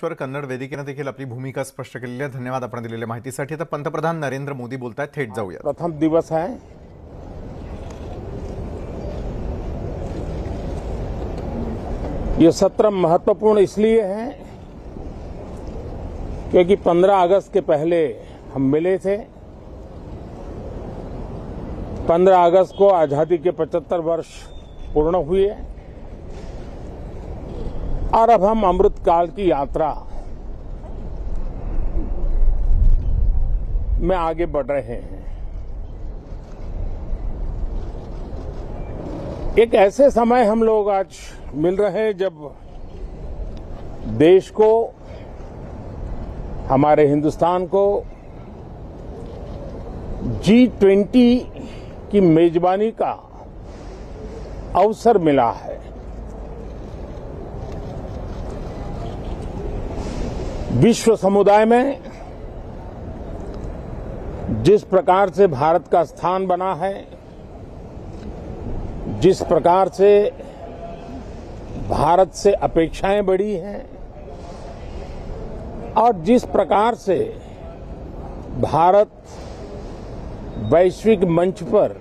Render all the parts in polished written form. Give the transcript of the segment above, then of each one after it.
कन्नड वेदिकेने देखील आपली भूमिका स्पष्ट केलेली आहे. धन्यवाद आपण दिलेल्या माहितीसाठी. आता पंतप्रधान नरेंद्र मोदी बोलतायत, थेट जाऊया. प्रथम दिवस है. ये सत्र महत्वपूर्ण इसलिए है क्योंकि 15 अगस्त के पहले हम मिले थे. 15 अगस्त को आजादी के 75 वर्ष पूर्ण हुए और अब हम अमृत काल की यात्रा में आगे बढ़ रहे हैं. एक ऐसे समय हम लोग आज मिल रहे हैं जब देश को, हमारे हिंदुस्तान को G20 की मेजबानी का अवसर मिला है. विश्व समुदाय में जिस प्रकार से भारत का स्थान बना है, जिस प्रकार से भारत से अपेक्षाएं बढ़ी हैं और जिस प्रकार से भारत वैश्विक मंच पर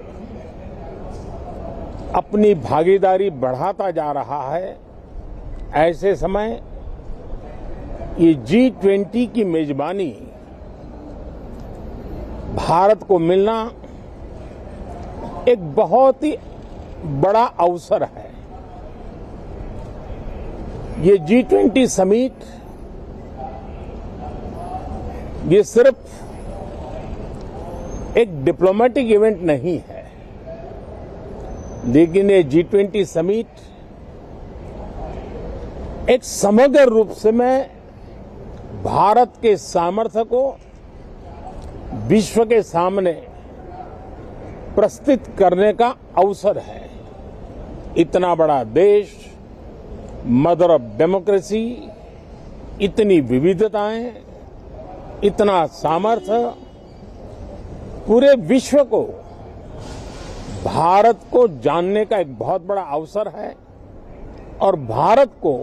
अपनी भागीदारी बढ़ाता जा रहा है, ऐसे समय ये G20 की मेजबानी भारत को मिलना एक बहुत ही बड़ा अवसर है. ये G20 समिट ये सिर्फ एक डिप्लोमेटिक इवेंट नहीं है, लेकिन ये G20 समिट एक समग्र रूप से मैं भारत के सामर्थ्य को विश्व के सामने प्रस्तुत करने का अवसर है. इतना बड़ा देश, मदर ऑफ डेमोक्रेसी, इतनी विविधताएं, इतना सामर्थ्य, पूरे विश्व को भारत को जानने का एक बहुत बड़ा अवसर है और भारत को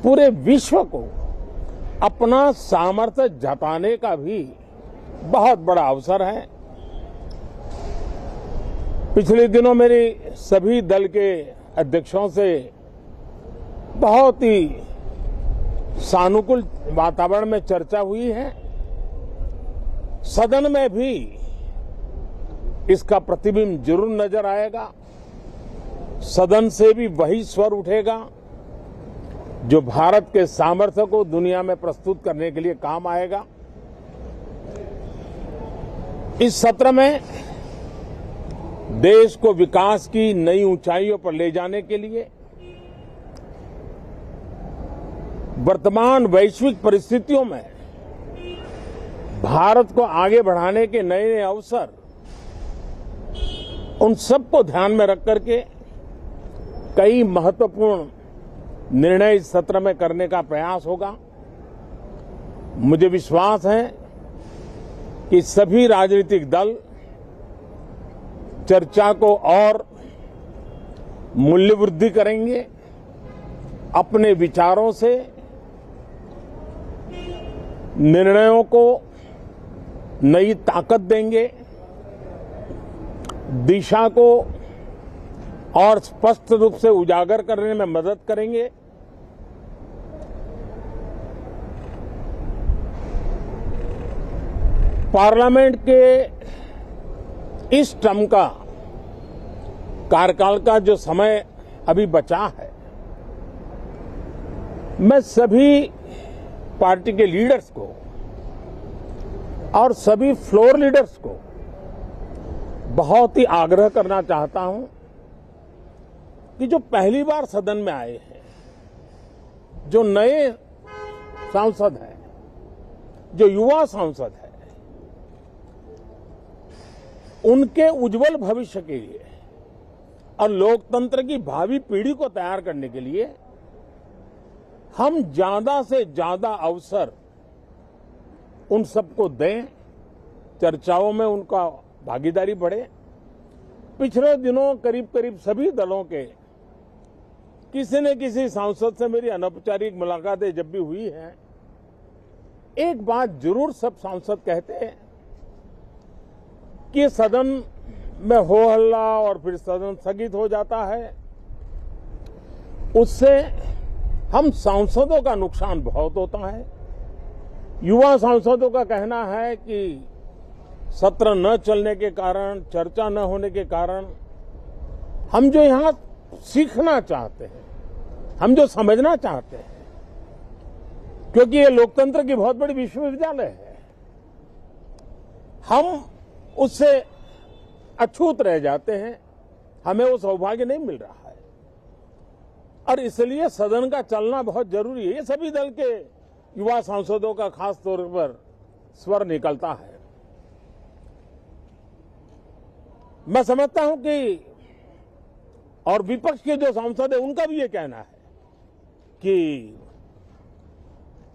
पूरे विश्व को अपना सामर्थ्य जताने का भी बहुत बड़ा अवसर है. पिछले दिनों मेरी सभी दल के अध्यक्षों से बहुत ही सानुकूल वातावरण में चर्चा हुई है. सदन में भी इसका प्रतिबिंब जरूर नजर आएगा. सदन से भी वही स्वर उठेगा जो भारत के सामर्थ्य को दुनिया में प्रस्तुत करने के लिए काम आएगा. इस सत्र में देश को विकास की नई ऊंचाइयों पर ले जाने के लिए वर्तमान वैश्विक परिस्थितियों में भारत को आगे बढ़ाने के नए नए अवसर, उन सबको ध्यान में रख करके कई महत्वपूर्ण निर्णय इस सत्र में करने का प्रयास होगा. मुझे विश्वास है कि सभी राजनीतिक दल चर्चा को और मूल्य वृद्धि करेंगे, अपने विचारों से निर्णयों को नई ताकत देंगे, दिशा को और स्पष्ट रूप से उजागर करने में मदद करेंगे. पार्लियामेंट के इस टर्म का कार्यकाल का जो समय अभी बचा है, मैं सभी पार्टी के लीडर्स को और सभी फ्लोर लीडर्स को बहुत ही आग्रह करना चाहता हूं कि जो पहली बार सदन में आए हैं, जो नए सांसद हैं, जो युवा सांसद हैं, उनके उज्जवल भविष्य के लिए और लोकतंत्र की भावी पीढ़ी को तैयार करने के लिए हम ज्यादा से ज्यादा अवसर उन सबको दें, चर्चाओं में उनका भागीदारी बढ़े. पिछले दिनों करीब करीब सभी दलों के किसी न किसी सांसद से मेरी अनौपचारिक मुलाकातें जब भी हुई हैं, एक बात जरूर सब सांसद कहते हैं कि सदन में हो हल्ला और फिर सदन स्थगित हो जाता है, उससे हम सांसदों का नुकसान बहुत होता है। युवा सांसदों का कहना है कि सत्र न चलने के कारण, चर्चा न होने के कारण, हम जो यहां सीखना चाहते हैं, हम जो समझना चाहते हैं, क्योंकि ये लोकतंत्र की बहुत बड़ी विश्वविद्यालय है, हम उससे अछूत रह जाते हैं, हमें वो सौभाग्य नहीं मिल रहा है और इसलिए सदन का चलना बहुत जरूरी है। ये सभी दल के युवा सांसदों का खास तौर पर स्वर निकलता है। मैं समझता हूं कि और विपक्ष के जो सांसद है उनका भी ये कहना है कि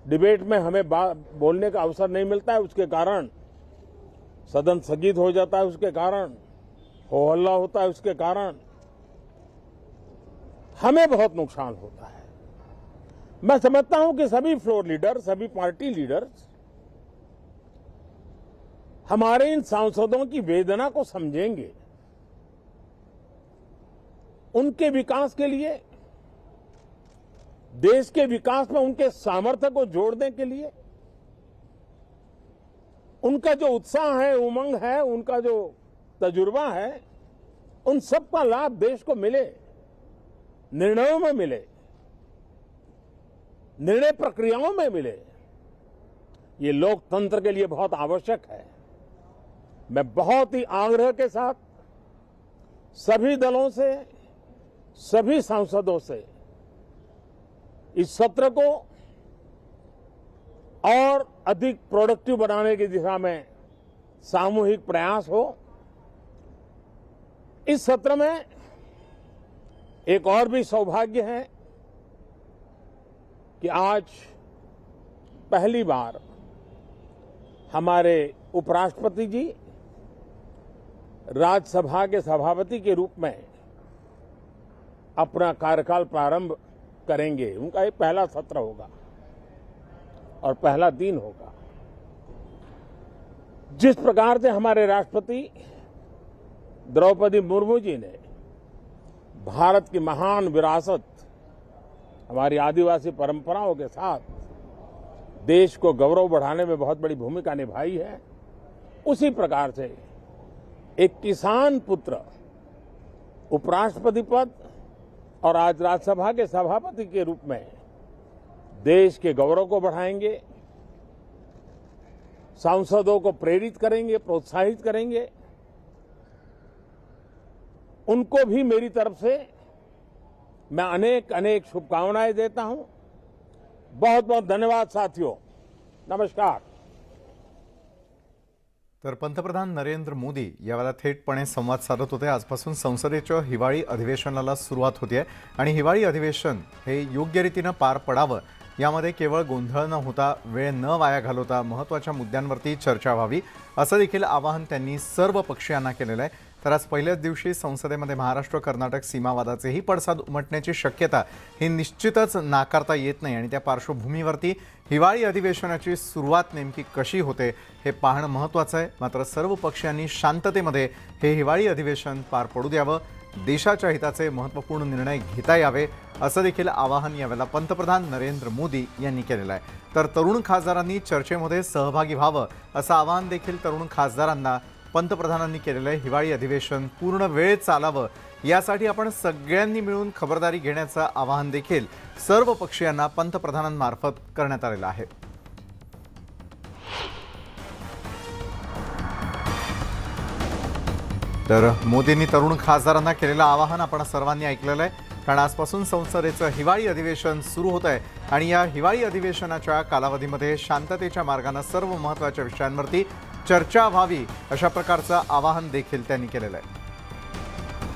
डिबेट में हमें बोलने का अवसर नहीं मिलता है, उसके कारण सदन स्थगित हो जाता है, उसके कारण हो हल्ला होता है, उसके कारण हमें बहुत नुकसान होता है। मैं समझता हूं कि सभी फ्लोर लीडर, सभी पार्टी लीडर्स हमारे इन सांसदों की वेदना को समझेंगे, उनके विकास के लिए, देश के विकास में उनके सामर्थ्य को जोड़ने के लिए, उनका जो उत्साह है, उमंग है, उनका जो तजुर्बा है, उन सब का लाभ देश को मिले, निर्णयों में मिले, निर्णय प्रक्रियाओं में मिले, ये लोकतंत्र के लिए बहुत आवश्यक है। मैं बहुत ही आग्रह के साथ सभी दलों से, सभी सांसदों से इस सत्र को और अधिक प्रोडक्टिव बनाने की दिशा में सामूहिक प्रयास हो। इस सत्र में एक और भी सौभाग्य है कि आज पहली बार हमारे उपराष्ट्रपति जी राज्यसभा के सभापति के रूप में अपना कार्यकाल प्रारंभ करेंगे। उनका ये पहला सत्र होगा और पहला दिन होगा। जिस प्रकार से हमारे राष्ट्रपति द्रौपदी मुर्मू जी ने भारत की महान विरासत, हमारी आदिवासी परंपराओं के साथ देश को गौरव बढ़ाने में बहुत बड़ी भूमिका निभाई है, उसी प्रकार से एक किसान पुत्र उपराष्ट्रपति पद और आज राज्यसभा के सभापति के रूप में देश के गौरव को बढ़ाएंगे, सांसदों को प्रेरित करेंगे, प्रोत्साहित करेंगे। उनको भी मेरी तरफ से मैं अनेक अनेक शुभकामनाएं देता हूं। बहुत बहुत धन्यवाद साथियों, नमस्कार। तर पंतप्रधान नरेंद्र मोदी यावेळेला थेटपणे संवाद साधत होते। आजपासून संसदेच्या हिवाळी अधिवेशनाला सुरुवात होते आणि हिवाळी अधिवेशन हे योग्य रीतीने पार पडावं, यामध्ये केवळ गोंधळ न होता, वेळ न वाया घालवता महत्त्वाच्या मुद्द्यांवरती चर्चा व्हावी असं देखील आवाहन त्यांनी सर्व पक्षीयांना केलेलं आहे। तर आज पहिल्याच दिवशी संसदेमध्ये महाराष्ट्र कर्नाटक सीमावादाचेही पडसाद उमटण्याची शक्यता ही निश्चितच नाकारता येत नाही आणि त्या पार्श्वभूमीवरती हिवाळी अधिवेशनाची सुरुवात नेमकी कशी होते हे पाहणं महत्त्वाचं आहे। मात्र सर्व पक्षांनी शांततेमध्ये हे हिवाळी अधिवेशन पार पडू द्यावं, देशाच्या हिताचे महत्त्वपूर्ण निर्णय घेता यावे असं देखील आवाहन यावेळेला पंतप्रधान नरेंद्र मोदी यांनी केलेलं आहे। तर तरुण खासदारांनी चर्चेमध्ये सहभागी व्हावं असं आवाहन देखील तरुण खासदारांना पंतप्रधानांनी केलेलं आहे। हिवाळी अधिवेशन पूर्ण वेळ चालावं यासाठी आपण सगळ्यांनी मिळून खबरदारी घेण्याचं आवाहन देखील सर्व पक्षीयांना पंतप्रधानांमार्फत करण्यात आलेलं आहे। तर मोदींनी तरुण खासदारांना केलेलं आवाहन आपण सर्वांनी ऐकलेलं आहे। कारण आजपासून संसदेचं हिवाळी अधिवेशन सुरू होत आहे आणि या हिवाळी अधिवेशनाच्या कालावधीमध्ये शांततेच्या मार्गाने सर्व महत्त्वाच्या विषयांवरती चर्चा व्हावी अशा प्रकारचं आवाहन देखील त्यांनी केलेलं आहे।